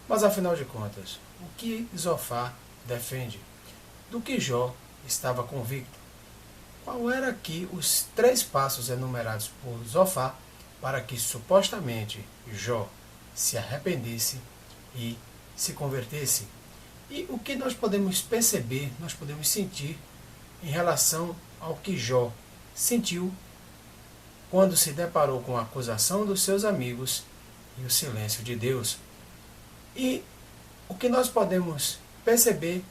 Mas afinal de contas, o que Zofar defende? Do que Jó estava convicto? Qual era aqui os 3 passos enumerados por Zofar para que supostamente Jó se arrependesse e se convertesse? E o que nós podemos perceber, nós podemos sentir em relação ao que Jó sentiu quando se deparou com a acusação dos seus amigos e o silêncio de Deus? E o que nós podemos perceber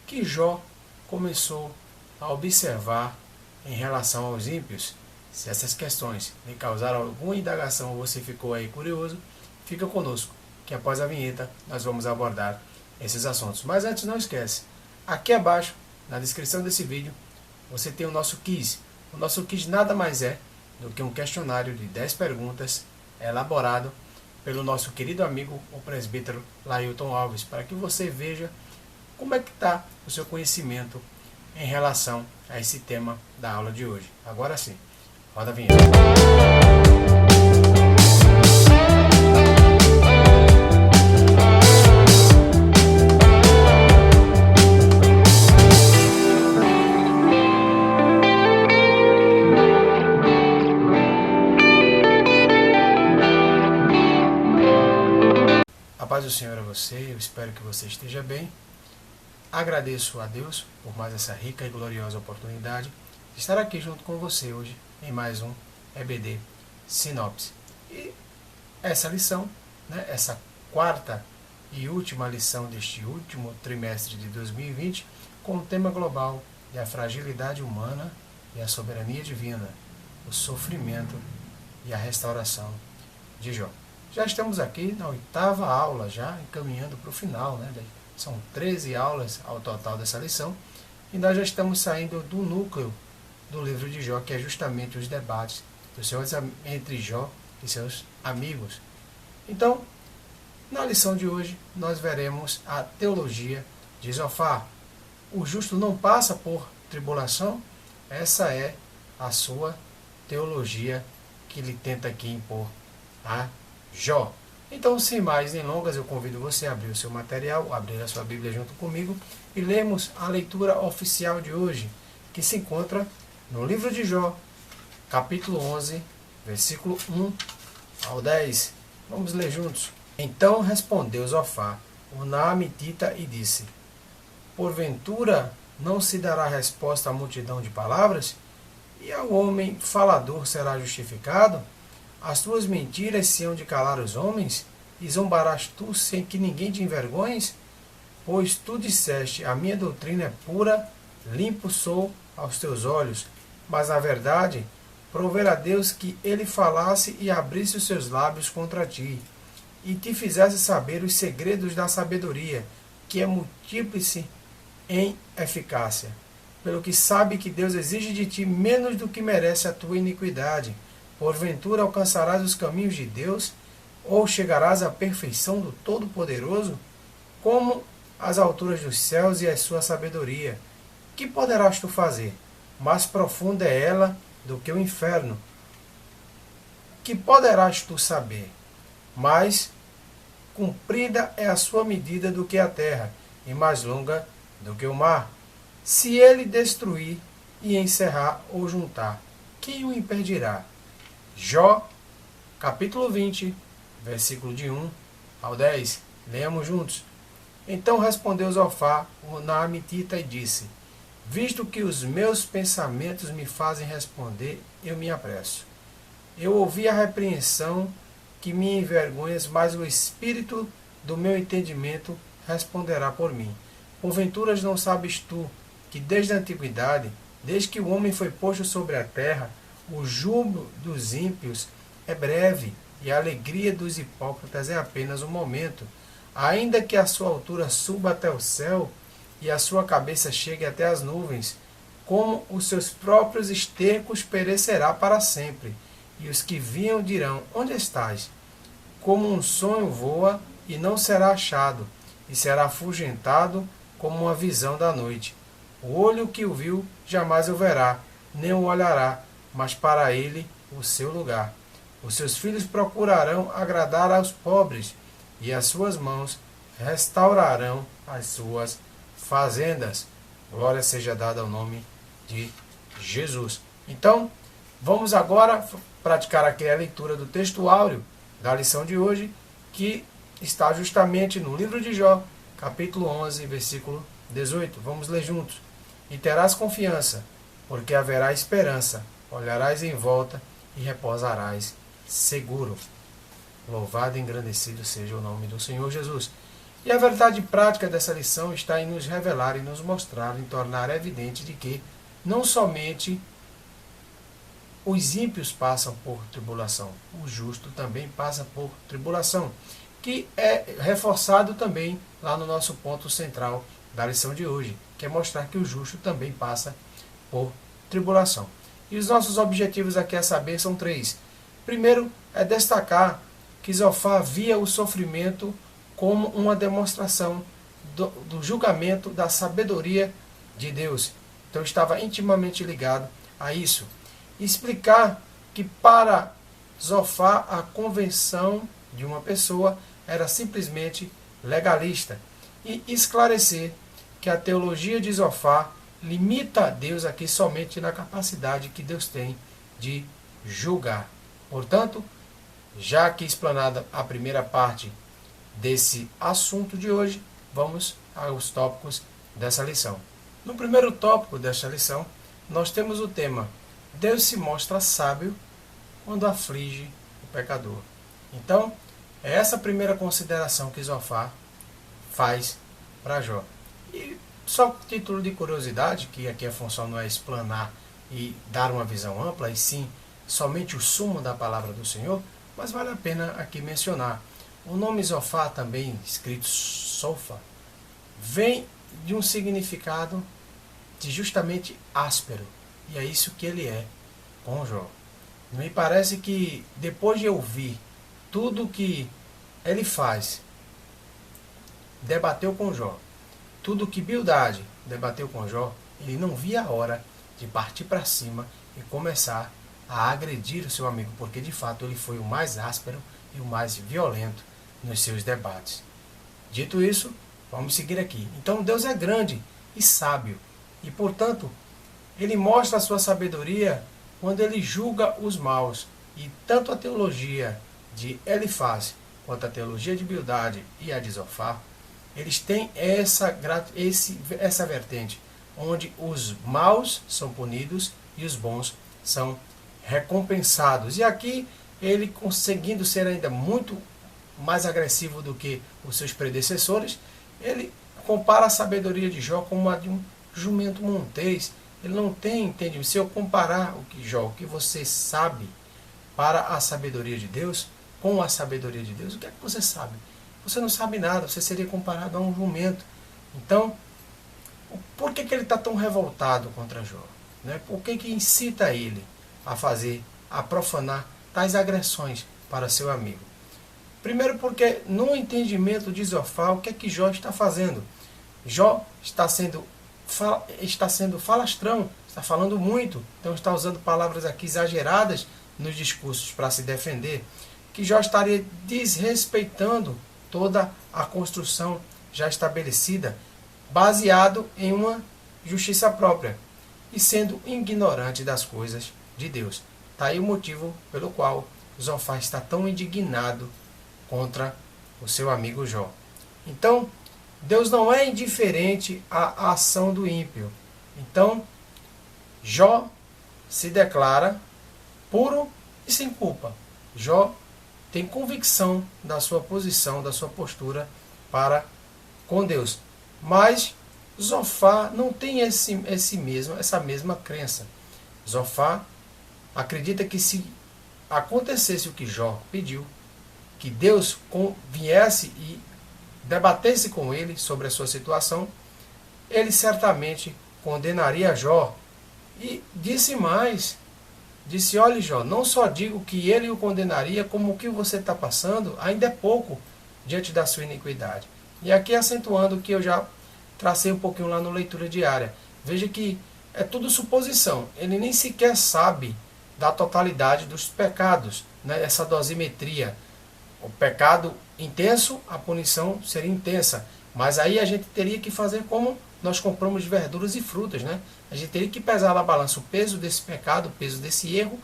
que Jó começou a observar em relação aos ímpios? Se essas questões lhe causaram alguma indagação ou você ficou aí curioso, fica conosco, que após a vinheta nós vamos abordar esses assuntos. Mas antes, não esquece, aqui abaixo, na descrição desse vídeo, você tem o nosso quiz. O nosso quiz nada mais é do que um questionário de 10 perguntas elaborado pelo nosso querido amigo, o presbítero Lailton Alves, para que você veja como é que está o seu conhecimento em relação a esse tema da aula de hoje. Agora sim, roda a vinheta. A paz do Senhor a você, eu espero que você esteja bem. Agradeço a Deus por mais essa rica e gloriosa oportunidade de estar aqui junto com você hoje em mais um EBD Sinopse. E essa lição, essa quarta e última lição deste último trimestre de 2020, com o tema global de a fragilidade humana e a soberania divina, o sofrimento e a restauração de Jó. Já estamos aqui na 8ª aula, já encaminhando para o final, São 13 aulas ao total dessa lição, e nós já estamos saindo do núcleo do livro de Jó, que é justamente os debates entre Jó e seus amigos. Então, na lição de hoje, nós veremos a teologia de Zofar. O justo não passa por tribulação? Essa é a sua teologia que ele tenta aqui impor a Jó. Então, sem mais delongas, eu convido você a abrir o seu material, abrir a sua Bíblia junto comigo e lermos a leitura oficial de hoje, que se encontra no livro de Jó, capítulo 11, versículo 1 ao 10. Vamos ler juntos. Então respondeu Zofar, o naamitita, e disse: porventura não se dará resposta à multidão de palavras? E ao homem falador será justificado? As tuas mentiras se hão de calar os homens? E zombarás tu sem que ninguém te envergonhes? Pois tu disseste, a minha doutrina é pura, limpo sou aos teus olhos. Mas na verdade, provera a Deus que ele falasse e abrisse os seus lábios contra ti, e te fizesse saber os segredos da sabedoria, que é multíplice em eficácia. Pelo que sabe que Deus exige de ti menos do que merece a tua iniquidade. Porventura alcançarás os caminhos de Deus, ou chegarás à perfeição do Todo-Poderoso? Como as alturas dos céus e a sua sabedoria. Que poderás tu fazer? Mais profunda é ela do que o inferno. Que poderás tu saber? Mais comprida é a sua medida do que a terra, e mais longa do que o mar. Se ele destruir e encerrar ou juntar, quem o impedirá? Jó, capítulo 20, versículo de 1 ao 10. Leamos juntos. Então respondeu Zofar, o naamitita, e disse: visto que os meus pensamentos me fazem responder, eu me apresso. Eu ouvi a repreensão que me envergonhas, mas o espírito do meu entendimento responderá por mim. Porventura não sabes tu que desde a antiguidade, desde que o homem foi posto sobre a terra, o júbilo dos ímpios é breve e a alegria dos hipócritas é apenas um momento. Ainda que a sua altura suba até o céu e a sua cabeça chegue até as nuvens, como os seus próprios estercos perecerá para sempre, e os que viam dirão: onde estás? Como um sonho voa e não será achado, e será afugentado como uma visão da noite. O olho que o viu jamais o verá, nem o olhará, mas para ele o seu lugar. Os seus filhos procurarão agradar aos pobres, e as suas mãos restaurarão as suas fazendas. Glória seja dada ao nome de Jesus. Então, vamos agora praticar aqui a leitura do texto áureo da lição de hoje, que está justamente no livro de Jó, capítulo 11, versículo 18. Vamos ler juntos. E terás confiança, porque haverá esperança, olharás em volta e repousarás seguro. Louvado e engrandecido seja o nome do Senhor Jesus. E a verdade prática dessa lição está em nos revelar e nos mostrar, em tornar evidente de que não somente os ímpios passam por tribulação, o justo também passa por tribulação, que é reforçado também lá no nosso ponto central da lição de hoje, que é mostrar que o justo também passa por tribulação. E os nossos objetivos aqui a saber são 3. Primeiro é destacar que Zofar via o sofrimento como uma demonstração do julgamento da sabedoria de Deus. Então estava intimamente ligado a isso. E explicar que para Zofar a convenção de uma pessoa era simplesmente legalista. E esclarecer que a teologia de Zofar limita a Deus aqui somente na capacidade que Deus tem de julgar. Portanto, já que explanada a primeira parte desse assunto de hoje, vamos aos tópicos dessa lição. No primeiro tópico desta lição, nós temos o tema: Deus se mostra sábio quando aflige o pecador. Então, é essa a primeira consideração que Zofar faz para Jó. E só título de curiosidade, que aqui a função não é explanar e dar uma visão ampla, e sim somente o sumo da palavra do Senhor, mas vale a pena aqui mencionar. O nome Zofar, também escrito Sofa, vem de um significado de justamente áspero. E é isso que ele é com Jó. Me parece que depois de ouvir tudo que ele faz, debateu com Jó, tudo que Bildade debateu com Jó, ele não via a hora de partir para cima e começar a agredir o seu amigo, porque de fato ele foi o mais áspero e o mais violento nos seus debates. Dito isso, vamos seguir aqui. Então Deus é grande e sábio, e portanto ele mostra a sua sabedoria quando ele julga os maus. E tanto a teologia de Elifaz quanto a teologia de Bildade e a de Zofar, eles têm essa vertente, onde os maus são punidos e os bons são recompensados. E aqui ele, conseguindo ser ainda muito mais agressivo do que os seus predecessores, ele compara a sabedoria de Jó como a de um jumento montês. Ele não tem entendimento. Se eu comparar o que você sabe para a sabedoria de Deus, com a sabedoria de Deus, o que é que você sabe? Você não sabe nada, você seria comparado a um jumento. Então, por que ele está tão revoltado contra Jó? Né? Por que incita ele a profanar tais agressões para seu amigo? Primeiro porque, no entendimento de Zofar, o que é que Jó está fazendo? Jó está sendo falastrão, está falando muito, então está usando palavras aqui exageradas nos discursos para se defender, que Jó estaria desrespeitando toda a construção já estabelecida, baseado em uma justiça própria e sendo ignorante das coisas de Deus. Está aí o motivo pelo qual Zofar está tão indignado contra o seu amigo Jó. Então, Deus não é indiferente à ação do ímpio. Então, Jó se declara puro e sem culpa. Jó tem convicção da sua posição, da sua postura para com Deus. Mas Zofar não tem essa mesma crença. Zofar acredita que se acontecesse o que Jó pediu, que Deus viesse e debatesse com ele sobre a sua situação, ele certamente condenaria Jó. E disse mais, disse: olhe Jó, não só digo que ele o condenaria, como o que você está passando ainda é pouco diante da sua iniquidade. E aqui acentuando o que eu já tracei um pouquinho lá no leitura diária. Veja que é tudo suposição. Ele nem sequer sabe da totalidade dos pecados, né? Essa dosimetria. o pecado intenso, a punição seria intensa. Mas aí a gente teria que fazer como nós compramos verduras e frutas, né? A gente teria que pesar na balança o peso desse pecado, o peso desse erro,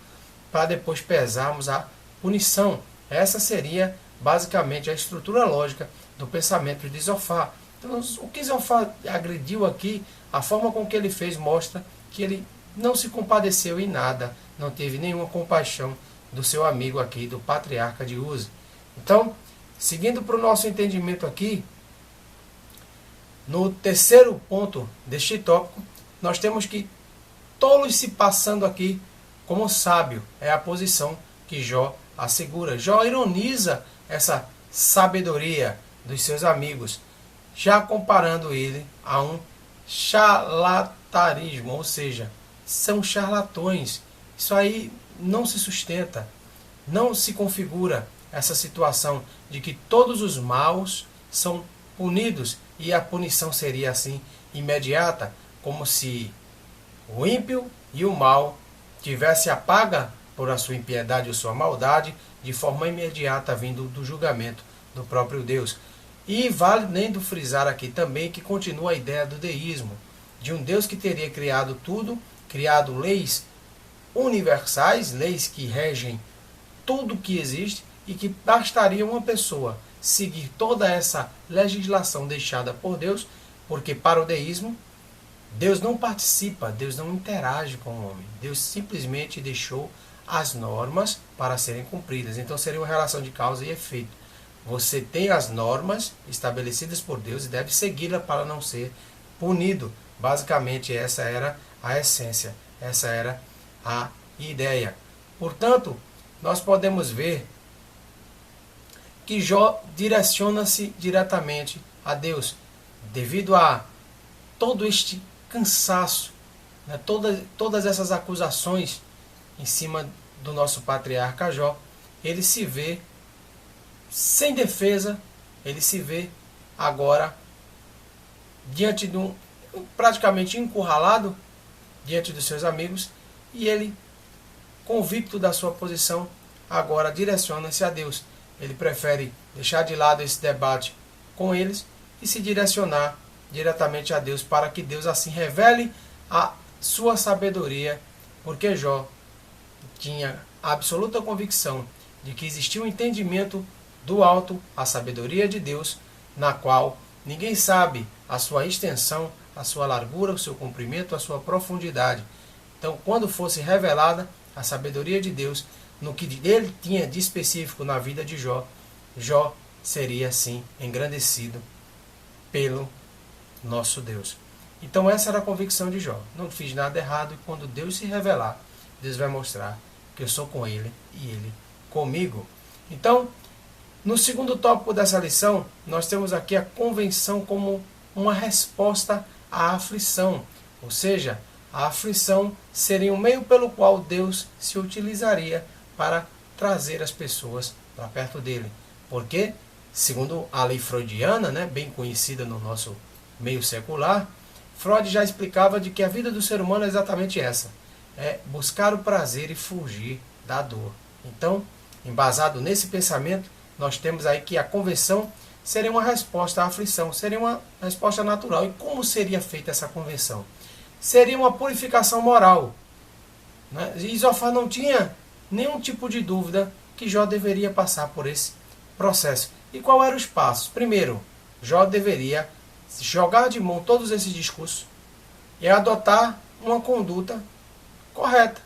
para depois pesarmos a punição. Essa seria basicamente a estrutura lógica do pensamento de Zofar. Então, o que Zofar agrediu aqui, a forma com que ele fez mostra que ele não se compadeceu em nada, não teve nenhuma compaixão do seu amigo aqui, do patriarca de Uzi. Então, seguindo para o nosso entendimento aqui, no terceiro ponto deste tópico, nós temos que tolos se passando aqui como sábio. É a posição que Jó assegura. Jó ironiza essa sabedoria dos seus amigos, já comparando ele a um charlatanismo, ou seja, são charlatões. Isso aí não se sustenta, não se configura essa situação de que todos os maus são punidos e a punição seria assim imediata, como se o ímpio e o mal tivesse a paga por a sua impiedade ou sua maldade de forma imediata vindo do julgamento do próprio Deus. E vale nem frisar aqui também que continua a ideia do deísmo, de um Deus que teria criado tudo, criado leis universais, leis que regem tudo que existe e que bastaria uma pessoa seguir toda essa legislação deixada por Deus, porque para o deísmo, Deus não participa, Deus não interage com o homem. Deus simplesmente deixou as normas para serem cumpridas. Então seria uma relação de causa e efeito. Você tem as normas estabelecidas por Deus e deve segui-la para não ser punido. Basicamente essa era a essência, essa era a ideia. Portanto, nós podemos ver que Jó direciona-se diretamente a Deus, devido a todo este cansaço, né, todas essas acusações em cima do nosso patriarca Jó. Ele se vê sem defesa, ele se vê agora diante de praticamente encurralado diante dos seus amigos, e ele, convicto da sua posição, agora direciona-se a Deus. Ele prefere deixar de lado esse debate com eles e se direcionar diretamente a Deus, para que Deus assim revele a sua sabedoria, porque Jó tinha a absoluta convicção de que existia um entendimento do alto, a sabedoria de Deus, na qual ninguém sabe a sua extensão, a sua largura, o seu comprimento, a sua profundidade. Então, quando fosse revelada a sabedoria de Deus, no que ele tinha de específico na vida de Jó, Jó seria assim engrandecido pelo nosso Deus. Então essa era a convicção de Jó. Não fiz nada errado, e quando Deus se revelar, Deus vai mostrar que eu sou com ele e ele comigo. Então, no segundo tópico dessa lição, nós temos aqui a convenção como uma resposta à aflição. Ou seja, a aflição seria um meio pelo qual Deus se utilizaria para trazer as pessoas para perto dele. Porque, segundo a lei freudiana, né, bem conhecida no nosso meio secular, Freud já explicava de que a vida do ser humano é exatamente essa. É buscar o prazer e fugir da dor. Então, embasado nesse pensamento, nós temos aí que a conversão seria uma resposta à aflição, seria uma resposta natural. E como seria feita essa conversão? Seria uma purificação moral, né? E Zofar não tinha nenhum tipo de dúvida que Jó deveria passar por esse processo. E qual eram os passos? Primeiro, Jó deveria jogar de mão todos esses discursos e adotar uma conduta correta.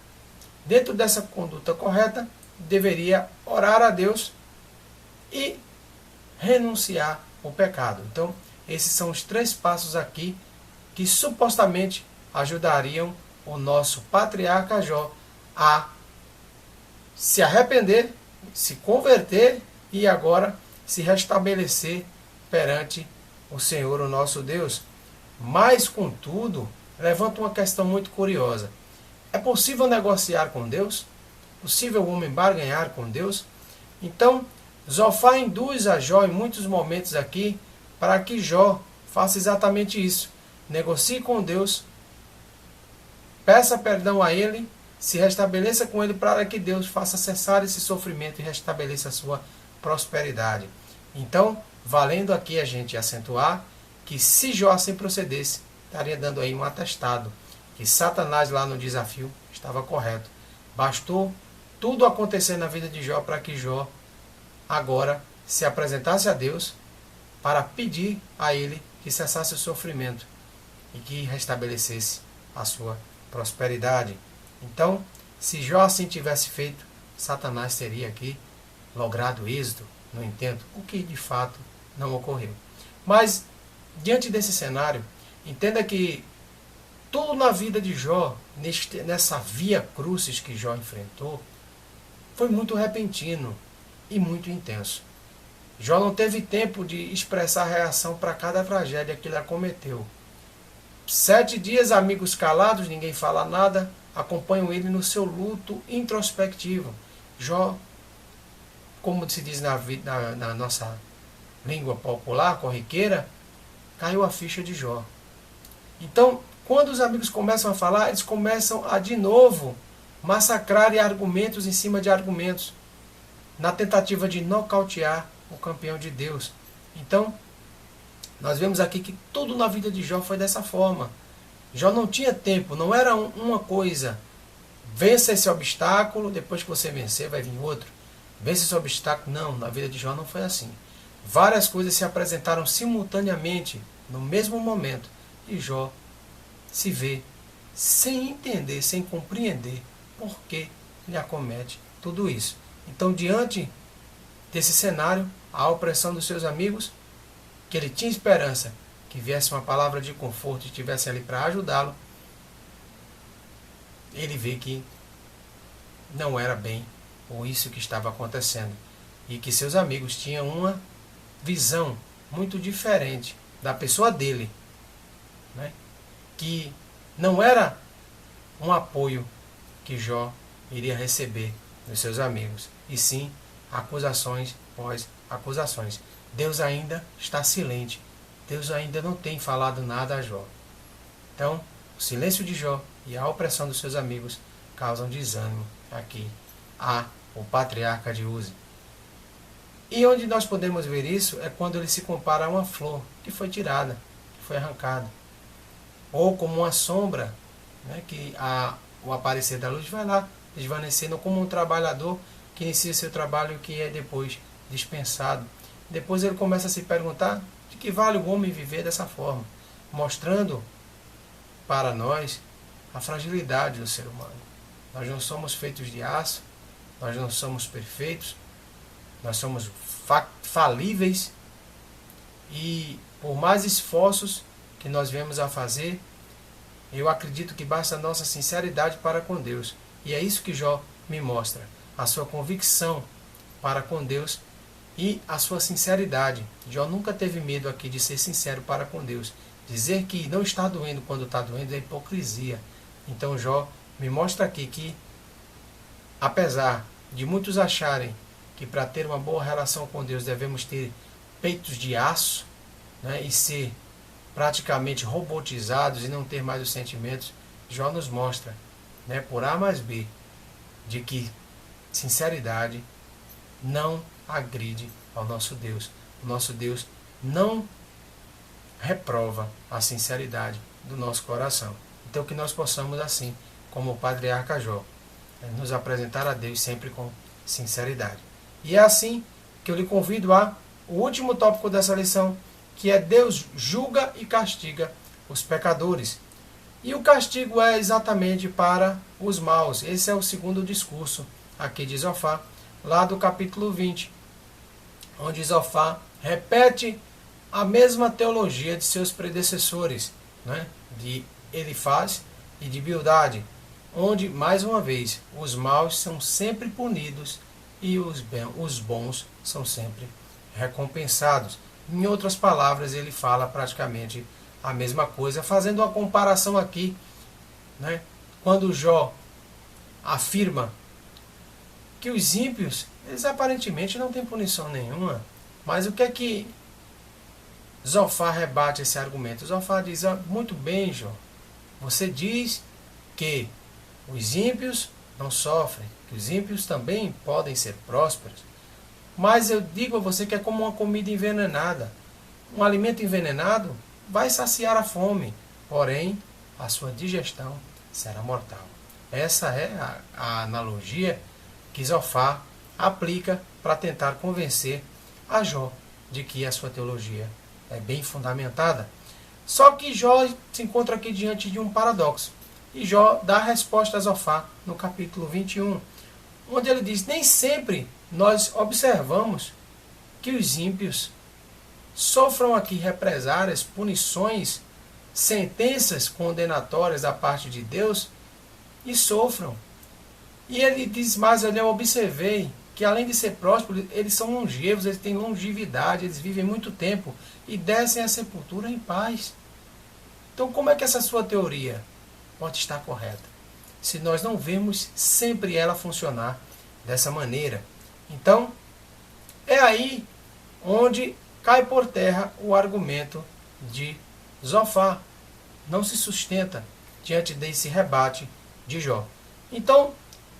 Dentro dessa conduta correta, deveria orar a Deus e renunciar ao pecado. Então, esses são os 3 passos aqui que supostamente ajudariam o nosso patriarca Jó a se arrepender, se converter e agora se restabelecer perante o Senhor, o nosso Deus. Mas, contudo, levanta uma questão muito curiosa. É possível negociar com Deus? É possível o homem barganhar com Deus? Então, Zofar induz a Jó em muitos momentos aqui para que Jó faça exatamente isso. Negocie com Deus, peça perdão a Ele, se restabeleça com Ele para que Deus faça cessar esse sofrimento e restabeleça a sua prosperidade. Então, valendo aqui a gente acentuar que se Jó assim procedesse, estaria dando aí um atestado que Satanás lá no desafio estava correto. Bastou tudo acontecer na vida de Jó para que Jó agora se apresentasse a Deus para pedir a ele que cessasse o sofrimento e que restabelecesse a sua prosperidade. Então, se Jó assim tivesse feito, Satanás teria aqui logrado êxito no intento, o que de fato não ocorreu. Mas, diante desse cenário, entenda que tudo na vida de Jó, nessa via crucis que Jó enfrentou, foi muito repentino e muito intenso. Jó não teve tempo de expressar reação para cada tragédia que ele acometeu. 7 dias, amigos calados, ninguém fala nada, acompanham ele no seu luto introspectivo. Jó, como se diz na nossa língua popular, corriqueira, caiu a ficha de Jó. Então, quando os amigos começam a falar, eles começam a, de novo, massacrar argumentos em cima de argumentos, na tentativa de nocautear o campeão de Deus. Então, nós vemos aqui que tudo na vida de Jó foi dessa forma. Jó não tinha tempo, não era uma coisa. Vença esse obstáculo, depois que você vencer vai vir outro. Vença esse obstáculo. Não, na vida de Jó não foi assim. Várias coisas se apresentaram simultaneamente, no mesmo momento, e Jó se vê sem entender, sem compreender por que lhe acomete tudo isso. Então, diante desse cenário, a opressão dos seus amigos, que ele tinha esperança que viesse uma palavra de conforto e estivesse ali para ajudá-lo, ele vê que não era bem ou isso que estava acontecendo e que seus amigos tinham uma visão muito diferente da pessoa dele, né? Que não era um apoio que Jó iria receber dos seus amigos, e sim acusações pós acusações. Deus ainda está silente, Deus ainda não tem falado nada a Jó. Então, o silêncio de Jó e a opressão dos seus amigos causam desânimo aqui o patriarca de Uzi. E onde nós podemos ver isso é quando ele se compara a uma flor que foi tirada, que foi arrancada. Ou como uma sombra, né, que o aparecer da luz vai lá, desvanecendo, como um trabalhador que inicia seu trabalho e que é depois dispensado. Depois ele começa a se perguntar de que vale o homem viver dessa forma, mostrando para nós a fragilidade do ser humano. Nós não somos feitos de aço, nós não somos perfeitos, nós somos falíveis e por mais esforços que nós vemos a fazer, eu acredito que basta a nossa sinceridade para com Deus. E é isso que Jó me mostra, a sua convicção para com Deus e a sua sinceridade. Jó nunca teve medo aqui de ser sincero para com Deus. Dizer que não está doendo quando está doendo é hipocrisia. Então Jó me mostra aqui que, apesar de muitos acharem que para ter uma boa relação com Deus devemos ter peitos de aço, né, e ser praticamente robotizados e não ter mais os sentimentos, Jó nos mostra, né, por A mais B, de que sinceridade não agride ao nosso Deus. O nosso Deus não reprova a sinceridade do nosso coração. Então que nós possamos assim, como o patriarca Jó, nos apresentar a Deus sempre com sinceridade. E é assim que eu lhe convido o último tópico dessa lição, que é Deus julga e castiga os pecadores. E o castigo é exatamente para os maus. Esse é o segundo discurso aqui de Zofar, lá do capítulo 20, onde Zofar repete a mesma teologia de seus predecessores, né, de Elifaz e de Bildade, onde, mais uma vez, os maus são sempre punidos e os bons são sempre recompensados. Em outras palavras, ele fala praticamente a mesma coisa, fazendo uma comparação aqui, né, quando Jó afirma que os ímpios, eles aparentemente não têm punição nenhuma. Mas o que é que Zofar rebate esse argumento? Zofar diz: muito bem, Jó, você diz que os ímpios não sofrem, que os ímpios também podem ser prósperos. Mas eu digo a você que é como uma comida envenenada. Um alimento envenenado vai saciar a fome, porém a sua digestão será mortal. Essa é a analogia que Zofar aplica para tentar convencer a Jó de que a sua teologia é bem fundamentada. Só que Jó se encontra aqui diante de um paradoxo. E Jó dá a resposta a Zofar no capítulo 21, onde ele diz: nem sempre nós observamos que os ímpios sofram aqui represárias, punições, sentenças condenatórias da parte de Deus, e sofram. E ele diz mais: eu observei que além de ser prósperos, eles são longevos, eles têm longevidade, eles vivem muito tempo e descem à sepultura em paz. Então, como é que essa sua teoria pode estar correta, se nós não vemos sempre ela funcionar dessa maneira? Então, é aí onde cai por terra o argumento de Zofar. Não se sustenta diante desse rebate de Jó. Então,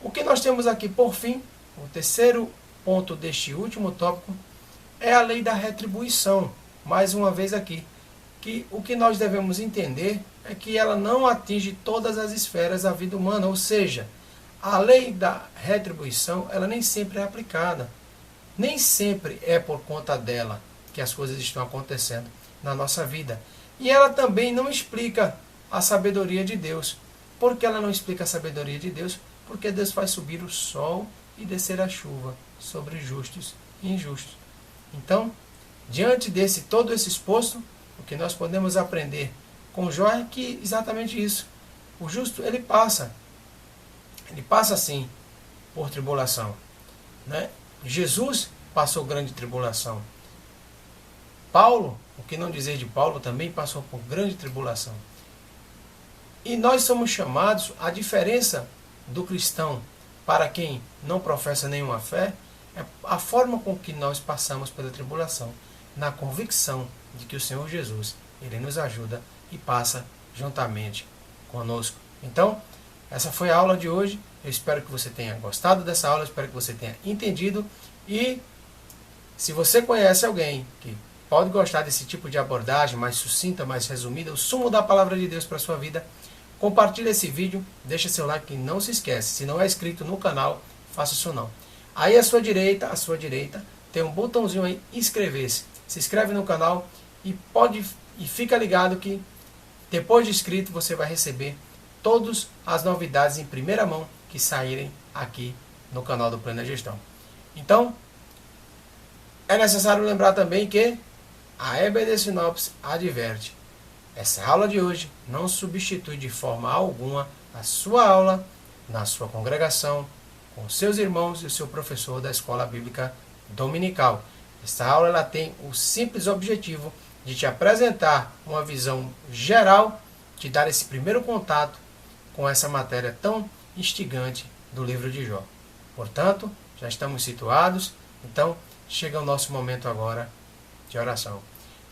o que nós temos aqui por fim, o terceiro ponto deste último tópico, é a lei da retribuição. Mais uma vez aqui, que o que nós devemos entender é que ela não atinge todas as esferas da vida humana, ou seja, a lei da retribuição, ela nem sempre é aplicada. Nem sempre é por conta dela que as coisas estão acontecendo na nossa vida. E ela também não explica a sabedoria de Deus. Por que ela não explica a sabedoria de Deus? Porque Deus faz subir o sol e descer a chuva sobre justos e injustos. Então, diante desse todo esse exposto, o que nós podemos aprender com Jó é que exatamente isso. O justo, ele passa sim por tribulação, né? Jesus passou grande tribulação. Paulo, o que não dizer de Paulo, também passou por grande tribulação. E nós somos chamados, a diferença do cristão para quem não professa nenhuma fé, é a forma com que nós passamos pela tribulação, na convicção de que o Senhor Jesus, ele nos ajuda e passa juntamente conosco. Então, essa foi a aula de hoje. Eu espero que você tenha gostado dessa aula, espero que você tenha entendido. E se você conhece alguém que pode gostar desse tipo de abordagem mais sucinta, mais resumida, o sumo da palavra de Deus para a sua vida, compartilhe esse vídeo, deixa seu like e não se esquece, se não é inscrito no canal, faça isso não. Aí à sua direita, tem um botãozinho aí, inscrever-se. Se inscreve no canal e fica ligado que depois de inscrito você vai receber todas as novidades em primeira mão que saírem aqui no canal do Plena Gestão. Então, é necessário lembrar também que a EBD Sinopse adverte: essa aula de hoje não substitui de forma alguma a sua aula na sua congregação, com seus irmãos e o seu professor da escola bíblica dominical. Essa aula ela tem o simples objetivo de te apresentar uma visão geral, te dar esse primeiro contato com essa matéria tão instigante do livro de Jó. Portanto, já estamos situados, então chega o nosso momento agora de oração.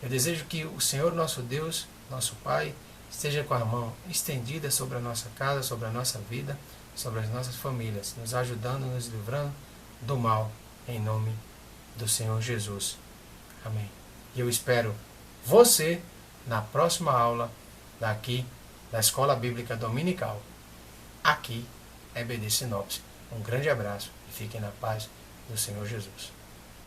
Eu desejo que o Senhor nosso Deus, nosso Pai, esteja com a mão estendida sobre a nossa casa, sobre a nossa vida, sobre as nossas famílias, nos ajudando, nos livrando do mal, em nome do Senhor Jesus. Amém. E eu espero você na próxima aula daqui da Escola Bíblica Dominical. Aqui é EBD Sinopse. Um grande abraço e fiquem na paz do Senhor Jesus.